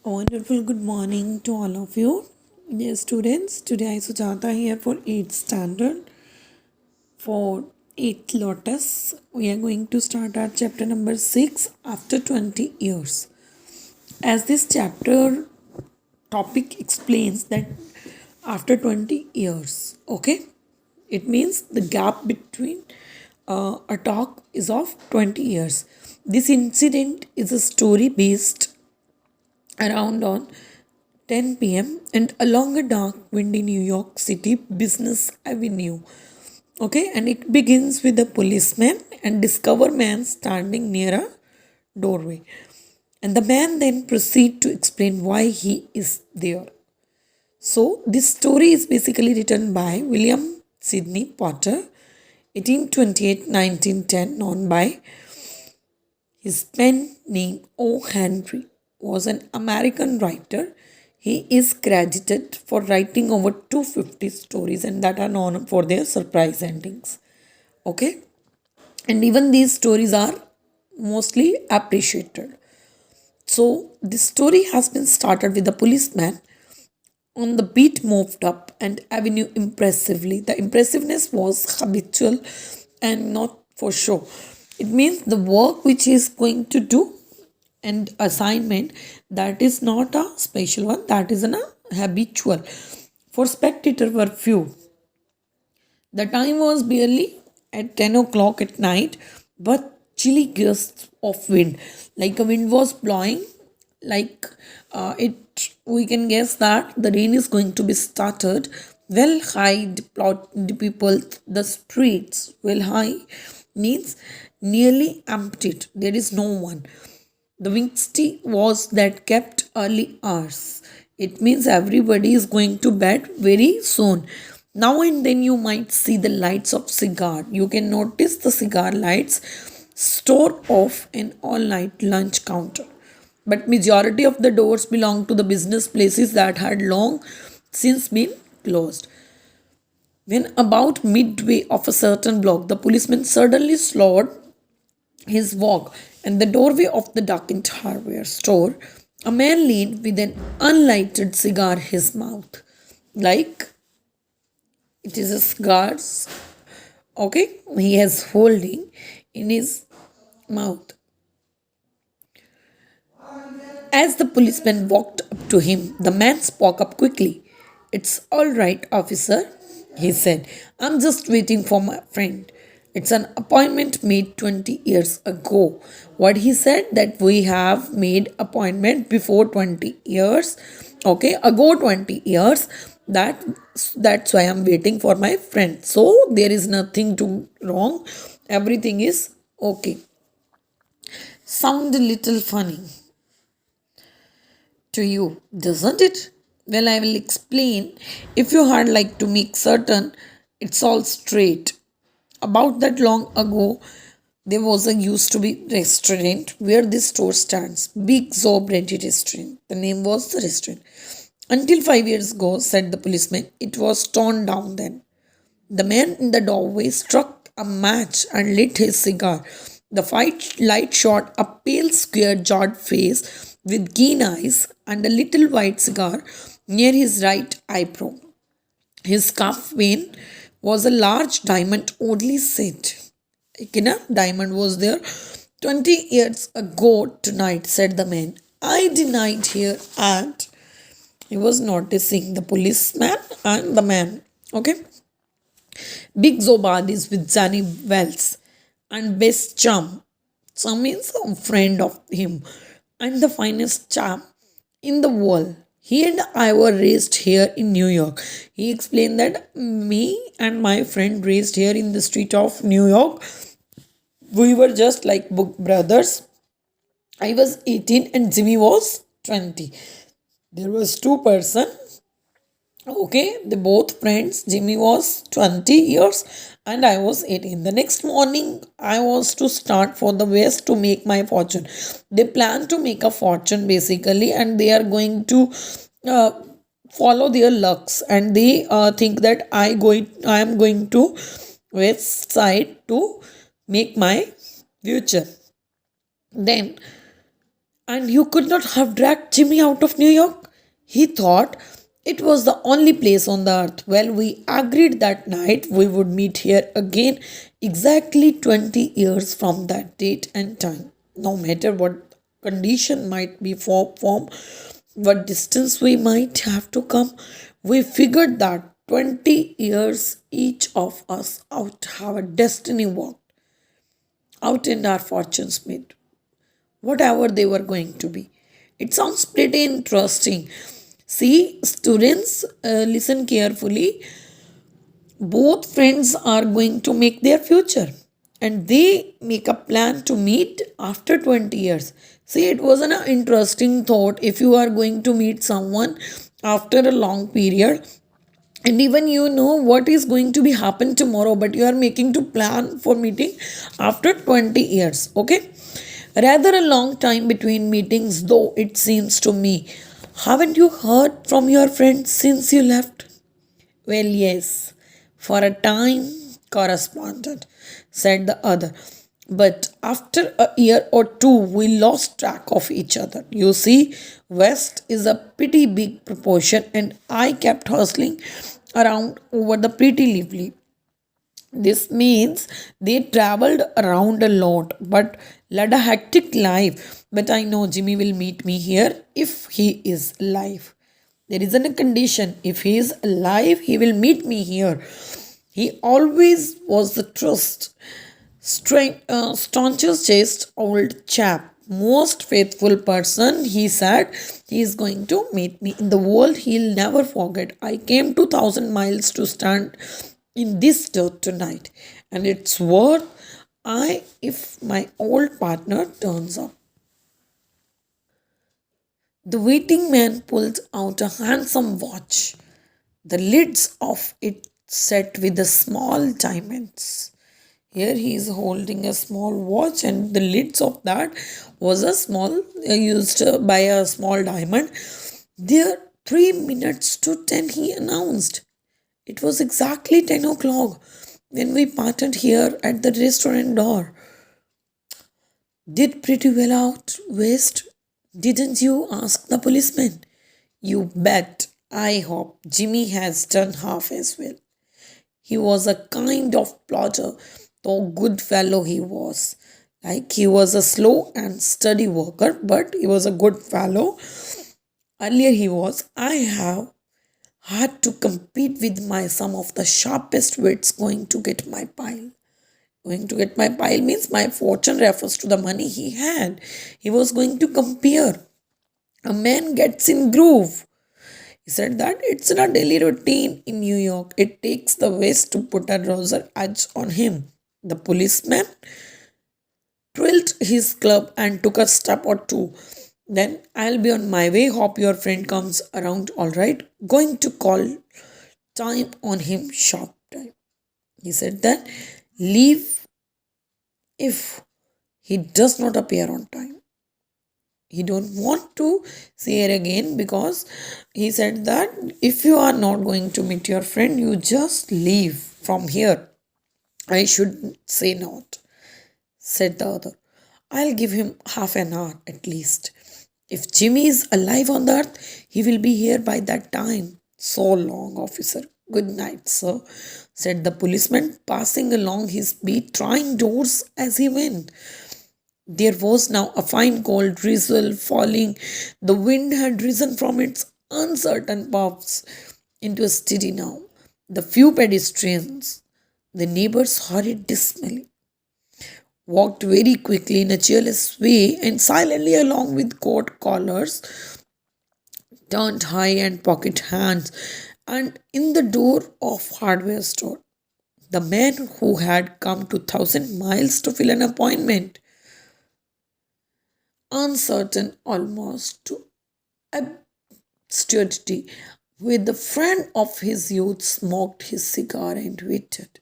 A wonderful good morning to all of you. Dear students, today I Sujata here for 8th standard for 8th Lotus. We are going to start our chapter number 6 after 20 years. As this chapter topic explains that after 20 years, okay, it means the gap between a talk is of 20 years. This incident is a story based around on 10 p.m. and along a dark, windy New York City business avenue. Okay, and it begins with a policeman and discover man standing near a doorway. And the man then proceed to explain why he is there. So this story is basically written by William Sidney Potter, 1828 1910, known by his pen name O. Henry, was an American writer. He is credited for writing over 250 stories and that are known for their surprise endings. Okay? And even these stories are mostly appreciated. So this story has been started with a policeman on the beat moved up and avenue impressively. The impressiveness was habitual and not for show. It means the work which he is going to do and assignment that is not a special one, that is an habitual. For spectator were few. The time was barely at 10 o'clock at night, but chilly gusts of wind, like a wind was blowing, like it. We can guess that the rain is going to be started. Well, hide plot the people. The streets well high means nearly emptied. There is no one. The Wednesday was that kept early hours. It means everybody is going to bed very soon. Now and then you might see the lights of cigar. You can notice the cigar lights stored off an all-night lunch counter. But majority of the doors belong to the business places that had long since been closed. When about midway of a certain block, the policeman suddenly slowed his walk and the doorway of the darkened hardware store, a man leaned with an unlighted cigar in his mouth. Like it is a cigar, okay, he is holding in his mouth. As the policeman walked up to him, the man spoke up quickly. It's all right, officer, he said. I'm just waiting for my friend. It's an appointment made 20 years ago. What he said that we have made appointment before 20 years. Okay, ago 20 years. That that's why I'm waiting for my friend. So there is nothing to wrong. Everything is okay. Sound a little funny to you, doesn't it? Well, I will explain. If you had like to make certain it's all straight. About that long ago, there was a used to be restaurant where this store stands. Big Zob Ready Restaurant. The name was the restaurant. Until 5 years ago, said the policeman, it was torn down then. The man in the doorway struck a match and lit his cigar. The fight light shot a pale, square jawed face with keen eyes and a little white cigar near his right eyebrow. His cuff vein was a large diamond oddly set. A diamond was there. 20 years ago tonight, said the man. I denied here and he was noticing the policeman and the man. Okay. Big Zobad is with Zanny Wells and best chum. Chum means a friend of him and the finest chap in the world. He and I were raised here in New York. He explained that me and my friend raised here in the street of New York. We were just like book brothers. I was 18 and Jimmy was 20. There was two-person. Okay, they both friends. Jimmy was 20 years and I was 18. The next morning, I was to start for the West to make my fortune. They plan to make a fortune basically, and they are going to uh, follow their lucks, and they think that I am going to West side to make my future. Then And you could not have dragged Jimmy out of New York? He thought it was the only place on the earth. Well, we agreed that night we would meet here again exactly 20 years from that date and time. No matter what condition might be form, what distance we might have to come, we figured that 20 years each of us out have a destiny walked out and our fortunes made whatever they were going to be. It sounds pretty interesting. See, students, listen carefully. Both friends are going to make their future and they make a plan to meet after 20 years. See, it was an interesting thought if you are going to meet someone after a long period and even you know what is going to be happen tomorrow, but you are making to plan for meeting after 20 years. Okay, rather a long time between meetings, though it seems to me. Haven't you heard from your friends since you left? Well, yes, for a time, corresponded, said the other. But after a year or two, we lost track of each other. You see, West is a pretty big proportion, and I kept hustling around over the pretty lively. This means they traveled around a lot but led a hectic life. But I know Jimmy will meet me here if he is alive. There isn't a condition. If he is alive, he will meet me here. He always was the staunchest old chap, most faithful person. He said he is going to meet me in the world he'll never forget. I came 2,000 miles to stand in this dirt tonight, and it's worth I if my old partner turns up. The waiting man pulled out a handsome watch, the lids of it set with the small diamonds. Here he is holding a small watch, and the lids of that was a small used by a small diamond. There, 3 minutes to 10, he announced. It was exactly 10 o'clock when we parted here at the restaurant door. Did pretty well out west, didn't you? Asked the policeman. You bet. I hope Jimmy has done half as well. He was a kind of plotter, though good fellow he was. Like he was a slow and steady worker, but he was a good fellow. Earlier he was. I have had to compete with my some of the sharpest wits going to get my pile. Going to get my pile means my fortune refers to the money he had. He was going to compare. A man gets in groove. He said that it's in a daily routine in New York. It takes the West to put a razor edge on him. The policeman twirled his club and took a step or two. Then I'll be on my way. Hope your friend comes around all right. Going to call time on him sharp time. He said that leave if he does not appear on time. He don't want to see her again because he said that if you are not going to meet your friend, you just leave from here. I should say not, said the other. I'll give him half an hour at least. If Jimmy is alive on the earth, he will be here by that time. So long, officer. Good night, sir, said the policeman, passing along his beat, trying doors as he went. There was now a fine cold drizzle falling. The wind had risen from its uncertain puffs into a steady now. The few pedestrians, the neighbors hurried dismally, walked very quickly in a cheerless way and silently along with coat collars turned high and pocket hands and in the door of hardware store. The man who had come 2,000 miles to fill an appointment, uncertain almost to absurdity, with the friend of his youth, smoked his cigar and waited.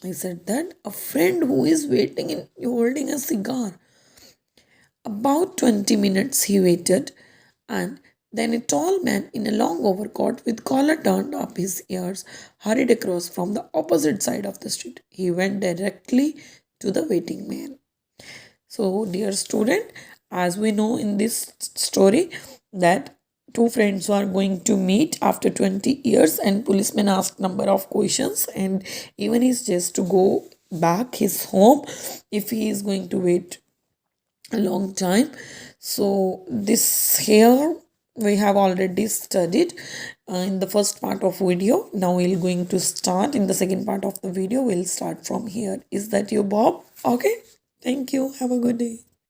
I said that a friend who is waiting and holding a cigar. About 20 minutes he waited, and then a tall man in a long overcoat with collar turned up his ears hurried across from the opposite side of the street. He went directly to the waiting man. So, dear student, as we know in this story that two friends are going to meet after 20 years, and policeman asked number of questions, and even he's just to go back his home if he is going to wait a long time. So this here we have already studied in the first part of video. Now we're going to start in the second part of the video. We'll start from here. Is that you, Bob? Okay, thank you, have a good day.